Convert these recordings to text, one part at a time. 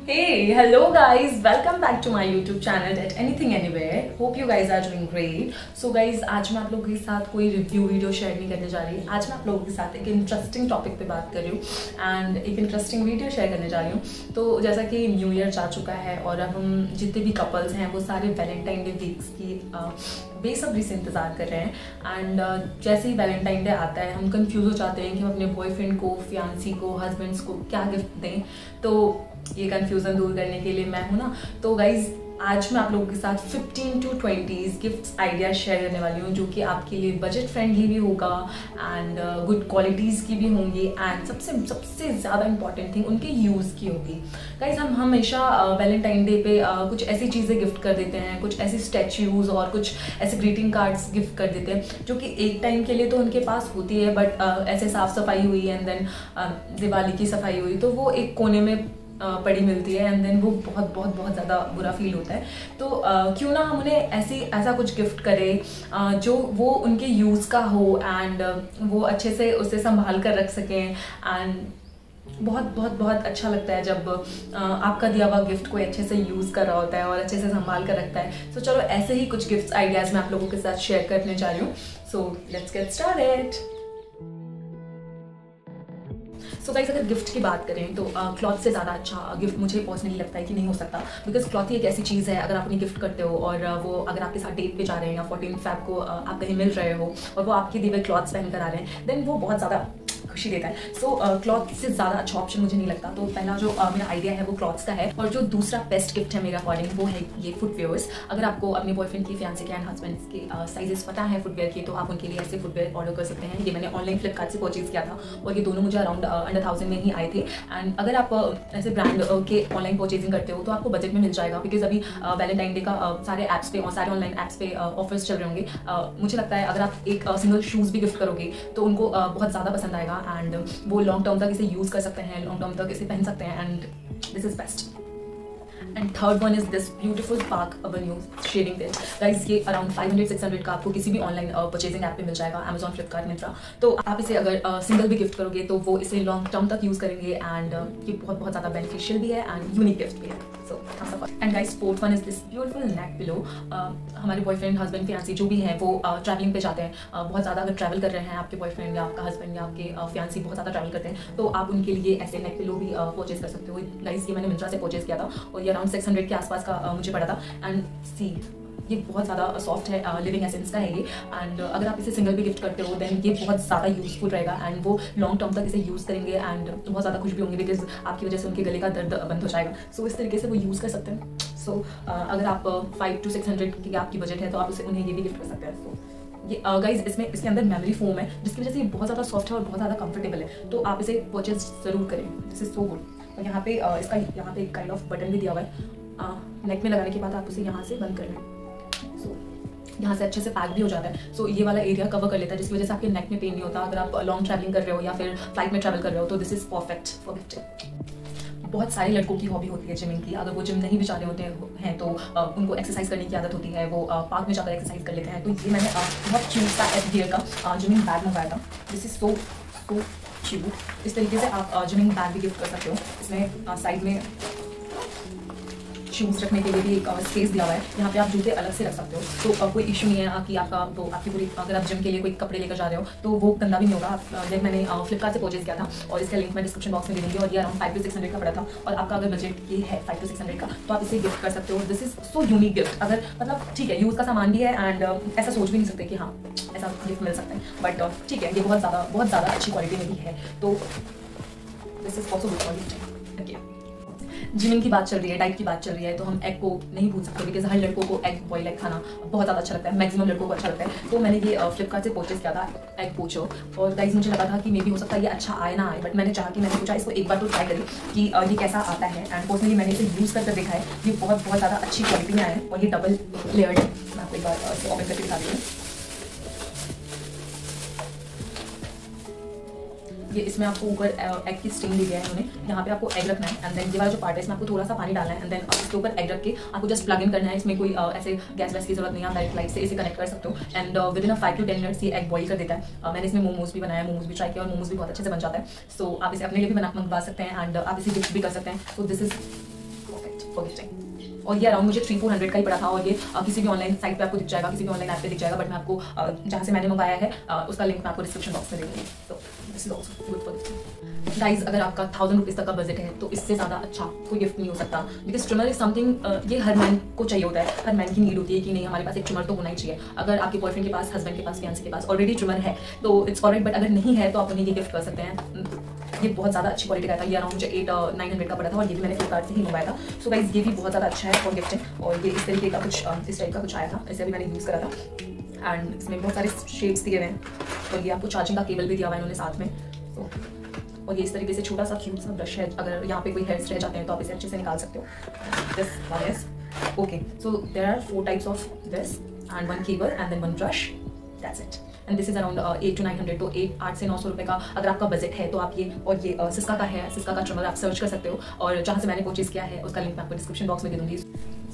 Hey, hello guys, welcome back to my YouTube channel at Anything Anywhere. Hope you guys are doing great. So guys, आज मैं आप लोगों के साथ कोई रिव्यू वीडियो शेयर नहीं करने जा रही। आज मैं आप लोगों के साथ एक इंटरेस्टिंग टॉपिक पे बात कर रही हूँ एंड एक इंटरेस्टिंग वीडियो शेयर करने जा रही हूँ। तो जैसा कि न्यू ईयर जा चुका है और अब हम जितने भी कपल्स हैं वो सारे वैलेंटाइन डे वीक्स की बेसब्री से इंतज़ार कर रहे हैं एंड जैसे ही वैलेंटाइन डे आता है हम कंफ्यूज हो जाते हैं कि हम अपने बॉयफ्रेंड को, फियांसी को, हस्बैंड्स को क्या गिफ्ट दें। तो ये कंफ्यूजन दूर करने के लिए मैं हूँ ना। तो गाइज आज मैं आप लोगों के साथ 15 to 20 गिफ्ट्स आइडियाज शेयर करने वाली हूँ जो कि आपके लिए बजट फ्रेंडली भी होगा एंड गुड क्वालिटीज़ की भी होंगी एंड सबसे ज़्यादा इंपॉर्टेंट थिंग उनके यूज़ की होगी। गाइज हम हमेशा वैलेंटाइन डे पे कुछ ऐसी चीज़ें गिफ्ट कर देते हैं, कुछ ऐसी स्टैच्यूज़ और कुछ ऐसे ग्रीटिंग कार्ड्स गिफ्ट कर देते हैं जो कि एक टाइम के लिए तो उनके पास होती है, बट ऐसे साफ़ सफाई हुई एंड देन दिवाली की सफाई हुई तो वो एक कोने में पड़ी मिलती है एंड देन वो बहुत ज़्यादा बुरा फील होता है। तो क्यों ना हम उन्हें ऐसा कुछ गिफ्ट करें जो वो उनके यूज़ का हो एंड वो अच्छे से उसे संभाल कर रख सकें एंड बहुत अच्छा लगता है जब आपका दिया हुआ गिफ्ट कोई अच्छे से यूज़ कर रहा होता है और अच्छे से संभाल कर रखता है। तो चलो ऐसे ही कुछ गिफ्ट्स आइडियाज़ मैं आप लोगों के साथ शेयर करने जा रही हूँ। So let's get started. So guys अगर गिफ्ट की बात करें तो क्लॉथ से ज़्यादा अच्छा गिफ्ट मुझे पर्सनली लगता है कि नहीं हो सकता, बिकॉज क्लॉथ ही एक ऐसी चीज़ है अगर आप उन्हें गिफ्ट करते हो और वो अगर आपके साथ डेट पे जा रहे हैं या 14 फ़रवरी को आप कहीं मिल रहे हो और वो आपके दिए हुए क्लॉथ्स पहन कर आ रहे हैं देन वो बहुत ज़्यादा खुशी देता है। सो क्लॉथ से ज़्यादा अच्छा ऑप्शन मुझे नहीं लगता। तो पहला जो मेरा आइडिया है वो क्लॉथ्स का है और जो दूसरा बेस्ट गिफ्ट है मेरे अकॉर्डिंग वो है ये फुटवेयर्स। अगर आपको अपने बॉयफ्रेंड की, फियांसे के एंड हस्बैंड्स के साइजेस पता है फुटवेयर के तो आप उनके लिए ऐसे फुटवेयर ऑर्डर कर सकते हैं। ये मैंने ऑनलाइन फ्लिपकार्ट से परचेज किया था और ये दोनों मुझे अराउंड अंडर 1000 में ही आए थे। एंड अगर आप ऐसे ब्रांड के ऑनलाइन परचेजिंग करते हो तो आपको बजट में मिल जाएगा, बिकॉज अभी वैलेंटाइन डे का सारे ऐप्स पे और सारे ऑनलाइन ऐप्स पे ऑफर्स चल रहे होंगे। मुझे लगता है अगर आप एक सिंगल शूज़ भी गिफ्ट करोगे तो उनको बहुत ज़्यादा पसंद आएगा एंड वो लॉन्ग टर्म तक इसे यूज़ कर सकते हैं, लॉन्ग टर्म तक इसे पहन सकते हैं and this is best. And third one is this beautiful park avenue shaving तेल। गाइस ये अराउंड 500-600 का आपको किसी भी ऑनलाइन परचेजिंग ऐप पे मिल जाएगा, अमेजॉन, फ्लिपकार्ट, मिंत्रा। तो आप इसे अगर सिंगल भी गिफ्ट करोगे तो वो इसे लॉन्ग टर्म तक यूज़ करेंगे एंड ये बहुत ज़्यादा बेनिफिशियल भी है एंड यूनिक गिफ्ट भी है। So and guys fourth one is this beautiful neck pillow. हमारे बॉयफ्रेंड, हस्बैंड, फियांसी जो भी हैं वो ट्रैवलिंग पे जाते हैं, बहुत ज़्यादा अगर ट्रैवल कर रहे हैं आपके बॉयफ्रेंड या आपका हस्बैंड या आपके फियांसी बहुत ज़्यादा ट्रैवल करते हैं तो आप उनके लिए ऐसे नेक पिलो भी परचेज कर सकते हो। गाइस ये मैंने मिंत्रा से परचेज किया था और ये अराउंड 600 के आसपास का मुझे पड़ा था एंड सी ये बहुत ज़्यादा सॉफ्ट है, लिविंग एसेंस का है ये एंड अगर आप इसे सिंगल भी गिफ्ट करते हो देन ये बहुत ज़्यादा यूजफुल रहेगा एंड वो लॉन्ग टर्म तक इसे यूज़ करेंगे एंड बहुत ज़्यादा खुश भी होंगे बिकॉज आपकी वजह से उनके गले का दर्द बंद हो जाएगा। सो इस तरीके से वो यूज़ कर सकते हैं। सो अगर आप 500 to 600 की आपकी बजट है तो आप उसे उन्हें ये भी गिफ्ट कर सकते हैं। सो ये गाइज इसके अंदर मेमोरी फोम है जिसकी वजह से ये बहुत ज़्यादा सॉफ्ट है और बहुत ज़्यादा कंफर्टेबल है। तो आप इसे परचेज ज़रूर करें, दिस इज सो गुड। और यहाँ पे इसका यहाँ पे एक काइंड ऑफ बटन भी दिया हुआ है, नेक में लगाने के बाद आप उसे यहाँ से बंद कर लें। सो यहाँ से अच्छे से पैक भी हो जाता है। सो ये वाला एरिया कवर कर लेता है जिसकी वजह से आपके नेक में पेन नहीं होता अगर आप लॉन्ग ट्रैवलिंग कर रहे हो या फिर फ्लाइट में ट्रैवल कर रहे हो। तो this is perfect for gifting. बहुत सारे लड़कों की हॉबी होती है जिमिंग की। अगर वो जिम नहीं भी जा रहे होते हैं तो उनको एक्सरसाइज करने की आदत होती है, वो पार्क में जाकर एक्सरसाइज कर लेते हैं। तो ये मैंने बहुत क्यूट सा एफडीयर का जिमिंग बैग मंगवाया था। This is so cute. इस तरीके से आप जिमिंग बैग भी गिफ्ट कर सकते हो। इसमें साइड में शूज़ रखने के लिए भी एक स्पेस दिया हुआ है, यहाँ पे आप जूते अलग से रख सकते हो। तो कोई इशू नहीं है कि आपकी पूरी अगर आप जिम के लिए कोई कपड़े लेकर जा रहे हो तो वो गंदा भी नहीं होगा। जब मैंने फ्लिपकार्ट से परचेज किया था और इसका लिंक मैं डिस्क्रिप्शन बॉक्स में दे दूँगी और ये अराउंड 500 to 600 का पड़ा था और आपका अगर बजट ये है 500 to 600 का तो आप इसे गिफ्ट कर सकते हो। This is so unique gift. अगर मतलब ठीक है यूज़ का सामान भी है एंड ऐसा सोच भी नहीं सकते कि हाँ ऐसा गिफ्ट मिल सकता है, बट ठीक है ये बहुत ज़्यादा अच्छी क्वालिटी में भी है। तो this is also good for gifting. Gymming की बात चल रही है, डाइट की बात चल रही है तो हम एग को नहीं भूल सकते बिकॉज हर लड़कों को एग बॉयल एग खाना बहुत ज़्यादा अच्छा लगता है, मैक्सिमम लड़कों को अच्छा लगता है। तो मैंने ये फ्लिपकार्ट से परचेज किया था एग पोचो और गाइस मुझे लगा था कि मे भी हो सकता है ये अच्छा आए ना आए, बट मैंने सोचा इसको एक बार तो ट्राई करी कि ये कैसा आता है एंड पर्सनली मैंने इसे यूज़ करके देखा है। ये बहुत ज़्यादा अच्छी क्वालिटी में आया है और ये डबल लेयर्ड है। मैं आपको एक बार इसे ओपन करके दिखा रही हूँ। ये इसमें आपको ऊपर एग की स्टिंग दी गया है उन्होंने। यहाँ पे आपको एग रखना है एंड देन ये वाला जो पार्ट है इसमें आपको थोड़ा सा पानी डालना है एंड देन इसके ऊपर एग रख के आपको जस्ट प्लग इन करना है। इसमें कोई ऐसे गैस वैस की जरूरत नहीं है, आप डायरेक्ट लाइट से इसे कनेक्ट कर सकते हो and with in 5 to 10 minutes ये एग बॉईल कर देता है। मैंने इसमें मोमोज भी बनाया, मोमोज भी ट्राई किया और मोमोज भी बहुत अच्छे से बन जाता है। सो आप इसे अपने लिए भी मंगवा सकते हैं एंड आप इसे गिफ्ट भी कर सकते हैं। तो दिस इज फॉर गिफ्टिंग। और ये अराउंड मुझे 300-400 का ही पड़ा था, और ये किसी भी ऑनलाइन साइट पे आपको दिख जाएगा, किसी भी ऑनलाइन ऐप पे दिख जाएगा, बट मैं आपको जहाँ से मैंने मंगाया है उसका लिंक मैं आपको डिस्क्रिप्शन बॉक्स में दे दूँगी। तो this is also good for gifting. Guys, अगर आपका 1000 रुपीज़ तक का बजट है तो इससे ज़्यादा अच्छा कोई गिफ्ट नहीं हो सकता, बिकॉज ट्रिमर इज समथिंग ये हर मैन को चाहिए होता है, हर मैन की नीड होती है कि नहीं हमारे पास एक ट्रिमर तो होना ही चाहिए। अगर आपके बॉयफ्रेंड के पास, हस्बैंड के पास, फियांसे के पास ऑलरेडी ट्रिमर है तो इट्स ऑलराइट, बट अगर नहीं है तो आप उन्हें ये गिफ्ट कर सकते हैं। ये बहुत ज़्यादा अच्छी क्वालिटी का था, ये अराउंड मुझे 800-900 का पड़ा था, और ये भी मैंने फ्लिपकार्ट से ही मंगाया था। सो गाइज, ये भी बहुत ज़्यादा अच्छा है फॉर गिफ्टिंग, और ये इस तरीके का कुछ इस टाइप का कुछ आया था, इसे भी मैंने यूज़ करा था, एंड इसमें बहुत सारे शेप्स दिए हुए हैं, और ये आपको चार्जिंग का केबल भी दिया हुआ है इन्होंने साथ में। तो और ये इस तरीके से छोटा सा क्यूट सा ब्रश है, अगर यहाँ पे कोई हेयर्स रह जाते हैं तो आप इसे अच्छे से निकाल सकते हो। This one is okay. So there are 4 types of this and 1 cable and then 1 brush, that's it. And this is around 800-900, तो 8 से 900 रुपये का अगर आपका बजट है तो आप ये, और ये सिस्का का है, सिस्का का ट्रिमर आप सर्च कर सकते हो, और जहाँ से मैंने परचेज किया है उसका लिंक मैं आपको डिस्क्रिप्शन बॉक्स में दे दूँगी।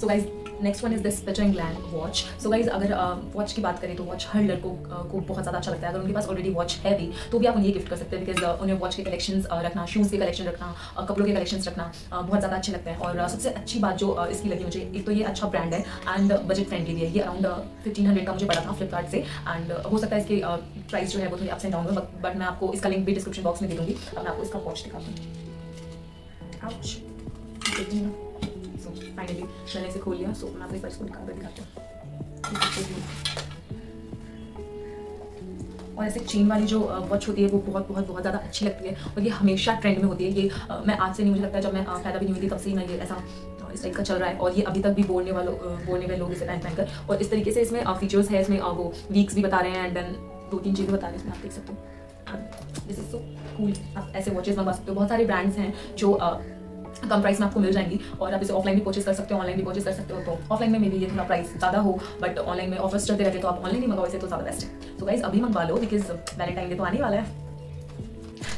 So guys, next one is this Peter and glam watch. So guys, अगर वॉच की बात करें तो वॉच हर लड़कों को बहुत ज़्यादा अच्छा लगता है। अगर उनके पास ऑलरेडी वॉच है भी तो भी आप उन्हें गिफ्ट कर सकते हैं, बिकॉज उन्हें वॉच के कलेक्शंस रखना, शूज़ के कलेक्शन रखना, कपड़ों के कलेक्शंस रखना बहुत ज़्यादा अच्छे लगते हैं। और सबसे अच्छी बात जो इसकी लगी मुझे, एक तो ये अच्छा ब्रांड है एंड बजट फ्रेंडली भी है। ये अराउंड 1500 का मुझे पड़ा था फ्लिपकार्ट से, एंड हो सकता है इसके प्राइस जो है वो थोड़ी अप्स एंड डाउन हो, बट मैं आपको इसका लिंक भी डिस्क्रिप्शन बॉक्स में दे दूँगी। अब मैं आपको इसका वॉच दिखाती हूँ। फाइनली मैंने इसे खोल लिया, सो मैं आपको एक बार इसको निकाल कर दिखाती हूँ। और ऐसे चेन वाली जो वॉच होती है वो बहुत ज़्यादा अच्छी लगती है, और ये हमेशा ट्रेंड में होती है। ये मैं आज से नहीं, मुझे लगता है जब मैं पैदा भी नहीं हुई थी तब से ही मैं ये ऐसा इस टाइप का चल रहा है, और ये अभी तक भी बोलने वाले लोग इसे पहनकर, और इस तरीके से इसमें फीचर्स है, इसमें वो वीक्स भी बता रहे हैं, एंड देन 2-3 चीज़ें बता रहे हैं इसमें, आप देख सकते हो। This is so cool. आप ऐसे वॉचेस मंगवा सकते हो, बहुत सारे ब्रांड्स हैं जो कम प्राइस में आपको मिल जाएंगी, और आप इसे ऑफलाइन भी परचेज कर सकते हो, ऑनलाइन भी परचेज कर सकते हो। तो ऑफलाइन में मे बी ये थोड़ा प्राइस ज़्यादा हो, बट ऑनलाइन में ऑफर्स चलते रहते हैं, तो आप ऑनलाइन ही मंगाओ इसे तो ज़्यादा बेस्ट है। सो गाइज, अभी मंगवा लो, बिकॉज वैलेंटाइन डे तो आने वाला है।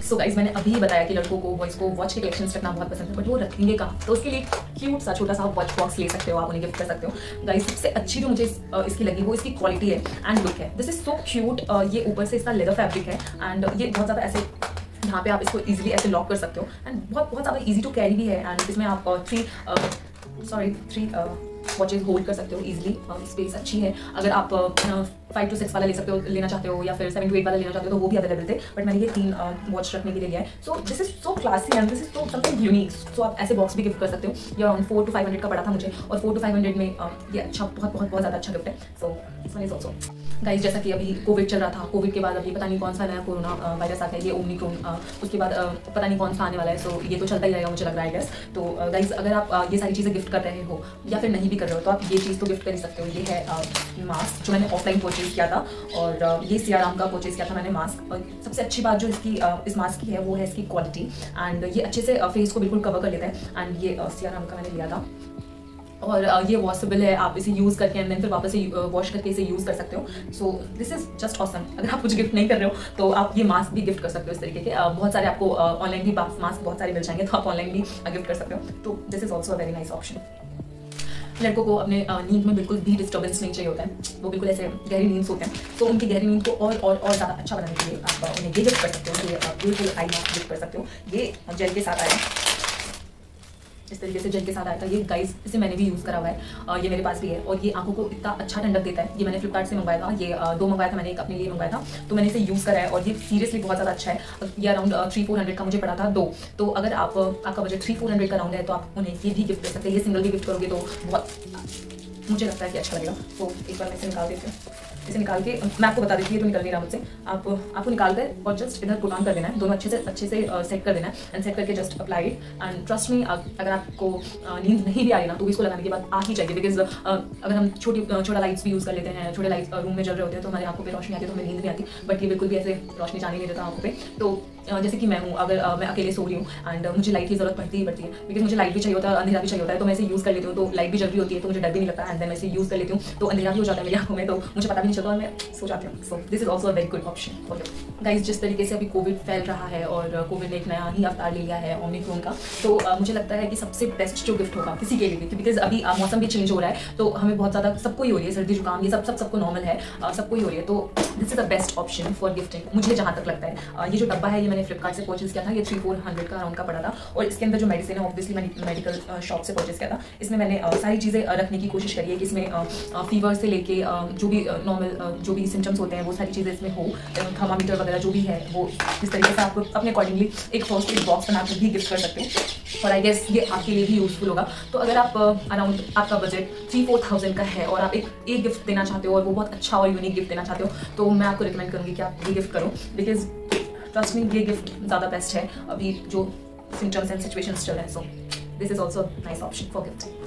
सो गाइज, मैंने अभी बताया कि लड़कों को, बॉयज़ को वॉच के कलेक्शंस रखना बहुत पसंद है, बट वो रखेंगे कहाँ? तो उसके लिए क्यूट सा छोटा सा वॉच बॉक्स ले सकते हो, आप उन्हें गिफ्ट कर सकते हो। गाइज, सबसे अच्छी जो मुझे इसकी लगी वो इसकी क्वालिटी है एंड लुक है। This is so cute. ये ऊपर से इसका लेदर फैब्रिक है, एंड ये बहुत ज़्यादा ऐसे यहाँ पे आप इसको इजीली ऐसे लॉक कर सकते हो, एंड बहुत ज़्यादा इजी टू कैरी भी है, एंड इसमें आप 3 वॉचेज होल्ड कर सकते हो इजीली। स्पेस अच्छी है। अगर आप 5 to 6 वाला लेना चाहते हो, या फिर 7 to 8 वाला लेना चाहते हो तो वो भी अवेलेबल थे, बट मैंने ये 3 वॉच रखने के लिए लिया है। So this is so classy and this is so something unique. So आप ऐसे बॉक्स भी गिफ्ट कर सकते हो। ये अराउंड 400 to 500 का पड़ा था मुझे, और 400 to 500 में ये अच्छा बहुत ज़्यादा अच्छा गिफ्ट है। So this one is also. Guys, जैसा कि अभी कोविड चल रहा था, कोविड के बाद अभी पता नहीं कौन सा नया कोरोना वायरस आता है, ये ओमिक्रॉन, उसके बाद पता नहीं कौन सा आने वाला है। सो ये तो चलता ही रहेगा मुझे लग रहा है गेस। तो गाइज, अगर आप ये सारी चीज़ें गिफ्ट कर रहे हो या फिर नहीं भी कर रहे हो तो आप ये चीज़ तो गिफ्ट कर ही सकते हो। ये है मास्क, जो मैंने ऑफलाइन परचेज किया था, और ये सियाराम का परचेज किया था मैंने मास्क। और सबसे अच्छी बात जो इस मास्क की है वो है इसकी क्वालिटी, एंड ये अच्छे से फेस को बिल्कुल कवर कर लेता है। एंड ये सियाराम का मैंने लिया था, और ये वॉशेबल है, आप इसे यूज़ करके एंड देन फिर वापस से वॉश करके इसे यूज़ कर सकते हो। सो दिस इज जस्ट ऑसम। अगर आप कुछ गिफ्ट नहीं कर रहे हो तो आप ये मास्क भी गिफ्ट कर सकते हो। इस तरीके के बहुत सारे आपको ऑनलाइन भी मास्क बहुत सारे मिल जाएंगे, तो आप ऑनलाइन भी गिफ्ट कर सकते हो। तो this is also a very nice option. लड़कों को अपने नींद में बिल्कुल भी डिस्टर्बेंस नहीं चाहिए होता है, वो बिल्कुल ऐसे गहरी नींद सोते हैं, तो उनकी गहरी नींद को और ज़्यादा अच्छा बनाने के लिए आप उन्हें ये गिफ्ट कर सकते हो। ये ब्यूटीफुल आई मास्क गिफ्ट कर सकते हो। ये जेल के साथ आया, इस तरीके से जेल के साथ आया था ये। गाइस, इसे मैंने भी यूज़ करा हुआ है, ये मेरे पास भी है, और ये आंखों को इतना अच्छा ठंडक देता है। ये मैंने फ्लिपकार्ट से मंगवाया था, ये 2 मंगवाया था मैंने, एक अपने लिए मंगवाया था, तो मैंने इसे यूज़ करा है, और ये सीरियसली बहुत ज़्यादा अच्छा है। ये अराउंड 300-400 का मुझे पड़ा था 2। तो अगर आपका बजट 300-400 का राउंड है तो आप उन्हें ये भी गिफ्ट कर सकते हैं। ये सिंगल भी गिफ्ट करोगे तो बहुत, मुझे लगता है कि अच्छा लगेगा। तो एक बार मैं इसे निकाल देती हूँ। इसे निकाल के मैं आपको बता देती हूँ, तो निकल नहीं रहा मुझसे। आपको निकाल कर और जस्ट इधर पुट ऑन कर देना है, दोनों अच्छे से सेट कर देना है, एंड सेट करके just apply it. And trust me, अगर आपको नींद नहीं भी आ रही ना तो इसको लगाने के बाद आ ही चाहिए, बिकॉज अगर हम छोटा लाइट्स भी यूज़ कर लेते हैं, छोटे लाइट्स रूम में जल रहे होते हैं तो हमारी आंखों पे रोशनी आती है, तो हमें नींद नहीं आती। बट ये बिल्कुल भी ऐसे रोशनी जाने नहीं देता आंखों पे। तो जैसे कि मैं हूँ, अगर मैं अकेले सो रही हूँ एंड मुझे लाइट की जरूरत पड़ती है, बिकॉज मुझे लाइट भी चाहिए होता है, अंधेरा भी चाहिए होता है, तो मैं इसे यूज़ कर लेती हूँ। तो लाइट भी जल रही होती है तो मुझे डर भी नहीं लगता, एंड देन मैं इसे यूज़ कर लेती हूँ, तो अंधेरा भी हो जाता है मेरी आंखों में, तो मुझे पता भी नहीं चलता और मैं सो जाती हूँ। सो this is also a very good option for you guys. जिस तरीके से अभी कोविड फैल रहा है और कोविड ने एक नया ही अवतार ले लिया है, ओमिक्रॉन का, तो मुझे लगता है कि सबसे बेस्ट जो गिफ्ट होगा किसी के लिए भी, बिकॉज अभी मौसम भी चेंज हो रहा है, तो हमें बहुत ज़्यादा सबको ही हो रही है, सर्दी जुकाम ये सबको नॉर्मल है, सबको ही हो रही है। तो this is the best option for gifting, मुझे जहाँ तक लगता है। ये जो डब्बा है ये मैंने फ्लिपकार्ट से परचेज किया था। ये 300-400 का अराउंड का पड़ा था और इसके अंदर जो मेडिसिन है ऑब्वियसली मैंने मेडिकल शॉप से परचेज किया था। इसमें मैंने सारी चीज़ें रखने की कोशिश करी है कि इसमें फीवर से लेके जो भी नॉर्मल जो भी सिम्टम्स होते हैं वो सारी चीज़ें इसमें हो, थर्मामीटर वगैरह जो भी है वो इस तरीके से आप अपने अकॉर्डिंगली एक फर्स्ट एड बॉक्स बना कर भी गिफ्ट कर सकते हो और आई गेस ये आपके लिए भी यूजफुल होगा। तो अगर आप अराउंड आपका बजट 3-4,000 का है और आप एक गिफ्ट देना चाहते हो और वो बहुत अच्छा और यूनिक गिफ्ट देना चाहते हो तो मैं आपको रिकमेंड करूँगी कि आप ये गिफ्ट करो, बिकॉज ट्रस्ट मी ये गिफ्ट ज़्यादा बेस्ट है अभी जो सिम्टम्स एंड सिचुएशंस चल रहे हैं। सो this is also nice option for gifting.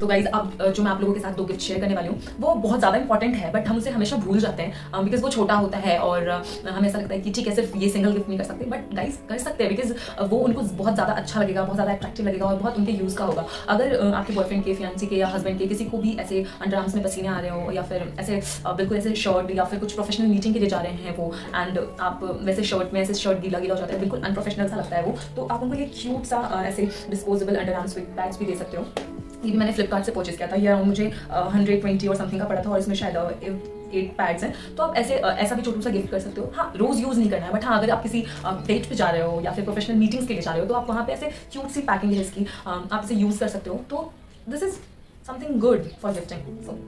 तो गाइज अब जो मैं आप लोगों के साथ 2 गिफ्ट शेयर करने वाली हूँ वो बहुत ज़्यादा इंपॉर्टेंट है, बट हम उसे हमेशा भूल जाते हैं बिकॉज वो छोटा होता है और हमें ऐसा लगता है कि ठीक है सिर्फ ये सिंगल गिफ्ट नहीं कर सकते, बट गाइज कर सकते हैं बिकॉज वो उनको बहुत ज़्यादा अच्छा लगेगा, बहुत ज़्यादा अट्रैक्टिव लगेगा और बहुत उनके यूज़ का होगा। अगर आपके बॉयफ्रेंड के, फियांसी के या हस्बैंड के किसी को भी ऐसे अंडरआर्म्स में पसीने आ रहे हो या फिर ऐसे बिल्कुल ऐसे शर्ट या फिर कुछ प्रोफेशनल मीटिंग के लिए जा रहे हैं वो एंड आप वैसे शर्ट में ऐसे शर्ट गीला गीला हो जाता है, बिल्कुल अनप्रोफेशनल सा लगता है वो, तो आप उनको ये क्यूट सा ऐसे डिस्पोजेबल अंडरआर्म्स पैड्स भी दे सकते हो। ये भी मैंने फ्लिपकार्ट से परचेज किया था। ये अराउंड मुझे 120 और समथिंग का पड़ा था और इसमें शायद 8 पैड्स हैं। तो आप ऐसा भी छोटा सा गिफ्ट कर सकते हो। हाँ, रोज यूज़ नहीं करना है, बट हाँ अगर आप किसी डेट पे जा रहे हो या फिर प्रोफेशनल मीटिंग्स के लिए जा रहे हो तो आप वहाँ पे ऐसे क्यूट सी पैकिंग है इसकी, आप इसे यूज़ कर सकते हो। तो this is something good for gifting. So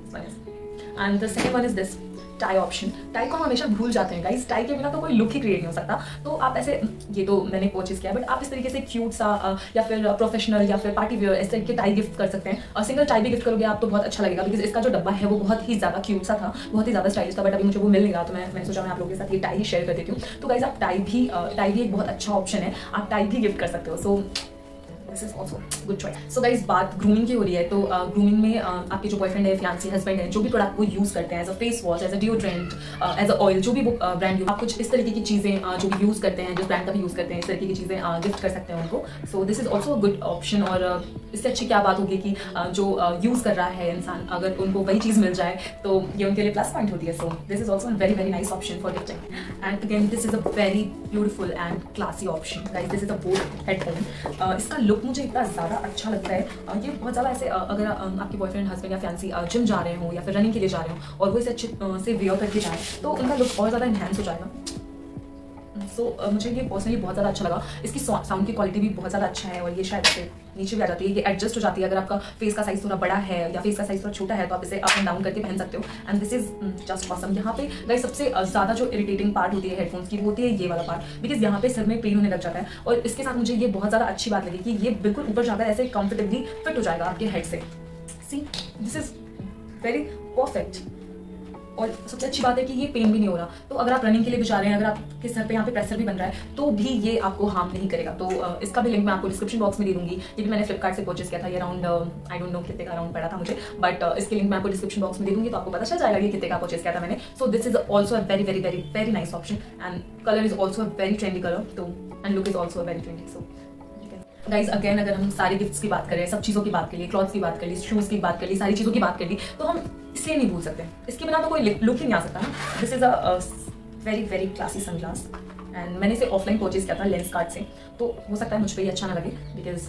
and the second one is this tie option. Tie को हम हमेशा भूल जाते हैं गाइस, टाई के बिना तो कोई लुक ही क्रिएट नहीं हो सकता। तो आप ऐसे, ये तो मैंने परचेज किया, बट आप इस तरीके से क्यूट सा या फिर प्रोफेशनल या फिर पार्टी वेयर इस तरीके टाई गिफ्ट कर सकते हैं। और सिंगल टाई भी गिफ्ट करोगे आप तो बहुत अच्छा लगेगा, बिकॉज इसका जो डब्बा है वो बहुत ही ज़्यादा क्यूट सा था, बहुत ही ज़्यादा स्टाइलिश था, बट अभी मुझे वो मिल नहीं रहा तो मैंने सोचा मैं आप लोगों के साथ ये टाई शेयर कर देती हूँ। तो गाइस आप टाई भी एक बहुत अच्छा ऑप्शन है, आप टाई भी गिफ्ट कर सकते हो। सो this is also good choice. So guys बात ग्रूमिंग की हो रही है, तो ग्रूमिंग में आपके जो बॉयफ्रेंड है, फियांसी, हस्बैंड है, जो भी प्रोडक्ट वो यूज़ करते हैं as a face wash, as a deodorant, as a oil, जो भी वो ब्रांड आप कुछ इस तरीके की चीज़ें जो भी यूज़ करते हैं, जिस ब्रांड का भी यूज़ करते हैं, इस तरीके की चीज़ें गिफ्ट कर सकते हैं उनको। सो this is also a good option. और इससे अच्छी क्या बात होगी कि जो यूज़ कर रहा है इंसान, अगर उनको वही चीज़ मिल जाए तो ये उनके लिए प्लस पॉइंट होती है। So this is also very very nice option for gifting. And again this is a very beautiful and classy option guys. This is a boat headphone. इसका लुक मुझे इतना ज़्यादा अच्छा लगता है। ये बहुत ज़्यादा ऐसे अगर आपके बॉयफ्रेंड, हस्बैंड या फैंसी जिम जा रहे हो या फिर रनिंग के लिए जा रहे हो और वो इसे अच्छे से वेयर करके जाए तो उनका लुक और ज़्यादा इन्हेंस हो जाएगा। सो मुझे ये पर्सनली बहुत ज़्यादा अच्छा लगा। इसकी साउंड की क्वालिटी भी बहुत ज़्यादा अच्छा है और ये शायद ऐसे नीचे भी आ जाती है, ये एडजस्ट हो जाती है। अगर आपका फेस का साइज थोड़ा बड़ा है या फेस का साइज थोड़ा छोटा है तो आप इसे अप एंड डाउन करके पहन सकते हो। And this is just awesome. यहाँ पे गाइस सबसे ज़्यादा जो इरिटेटिंग पार्ट होती है हेडफोन्स की वो होती है ये वाला पार्ट, बिकॉज यहाँ पे सर में पेन होने लग जाता है। और इसके साथ मुझे ये बहुत ज़्यादा अच्छी बात लगी कि ये बिल्कुल ऊपर जाकर ऐसे कंफर्टेबली फिट हो जाएगा आपके हेड से। See this is very perfect. और सबसे अच्छी बात है कि ये पेन भी नहीं हो रहा। तो अगर आप रनिंग के लिए भी जा रहे हैं, अगर आपके सर पे यहाँ पे प्रेशर भी बन रहा है तो भी ये आपको हार्म नहीं करेगा। तो इसका भी लिंक मैं आपको डिस्क्रिप्शन बॉक्स में दे दूंगी। ये भी मैंने फ्लिपकार्ट से परचेज किया था। ये अराउंड आई डोंट नो कितने का अराउंड पड़ा था मुझे, बट इसके लिंक मैं आपको डिस्क्रिप्शन बॉक्स में दे दूंगी तो आपको पता चल जाएगा कि कितने का परचेज किया था मैंने। So this is also a very very very very nice option and colour is also a very trendy colour. तो and look is also very trendy. So guys again अगर हम सारे गिफ्ट्स की बात करें, सब चीज़ों की बात कर ली, क्लॉथ्स की बात कर ली, शूज़ की बात कर ली, सारी चीज़ों की बात कर ली, तो हम इसे नहीं भूल सकते। इसके बिना तो कोई लुक ही नहीं आ सकता ना। This is a very very classy sunglass and मैंने इसे ऑफलाइन परचेज किया था लेंसकार्ट से। तो हो सकता है मुझ पर ये अच्छा ना लगे बिकॉज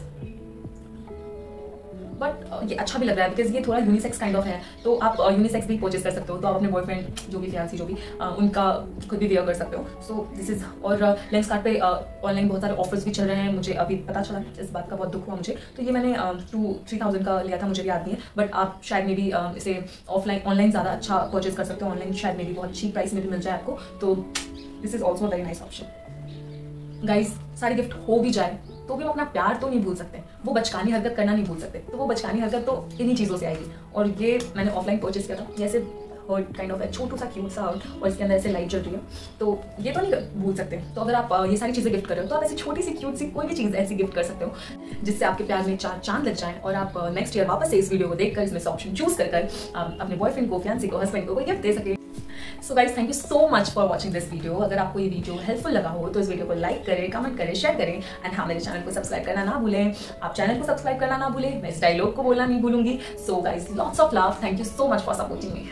बट ये अच्छा भी लग रहा है बिकॉज ये थोड़ा यूनिसेक्स काइंड ऑफ है। तो आप यूनिसेक्स भी परचेज कर सकते हो। तो आप अपने बॉयफ्रेंड जो भी फियांसी जो भी उनका खुद भी वेयर कर सकते हो। सो दिस इज। और लेंसकार्ट पे ऑनलाइन बहुत सारे ऑफर्स भी चल रहे हैं। मुझे अभी पता चला, इस बात का बहुत दुख हुआ मुझे। तो ये मैंने 2-3,000 का लिया था, मुझे भी याद नहीं है, बट आप शायद में भी इसे ऑनलाइन ज़्यादा अच्छा परचेज कर सकते हो। ऑनलाइन शायद में भी बहुत चीप प्राइस में भी मिल जाए आपको। तो this is also very nice option. Guys सारे गिफ्ट हो भी जाए तो भी हम अपना प्यार तो नहीं भूल सकते, वो बचकानी हरकत करना नहीं भूल सकते। तो वो बचकानी हरकत तो इन्हीं चीज़ों से आएगी। और ये मैंने ऑफलाइन परचेज किया था। जैसे हर्ट काइंड ऑफ है, छोटू सा क्यूट सा हर्ट और इसके अंदर ऐसे लाइट जल रही है, तो ये तो नहीं भूल सकते। तो अगर आप ये सारी चीज़ें गिफ्ट कर रहे हो तो आप ऐसी छोटी सी क्यूट सी कोई भी चीज़ ऐसी गिफ्ट कर सकते हो जिससे आपके प्यार में 4 चांद लग जाए और आप नेक्स्ट ईयर वापस से इस वीडियो को देखकर इसमें से ऑप्शन चूज कर अपने बॉयफ्रेंड को, फियांसी को, हस्बैंड को कोई गिफ्ट दे सके। So guys thank you so much for watching this video. अगर आपको ये वीडियो हेल्पफुल लगा हो तो इस वीडियो को लाइक करें, कमेंट करें, शेयर करें एंड हाँ मेरे चैनल को सब्सक्राइब करना ना भूलें। आप चैनल को सब्सक्राइब करना ना भूलें, मैं इस डायलॉग को बोलना नहीं भूलूंगी। So guys lots of love, thank you so much for supporting me.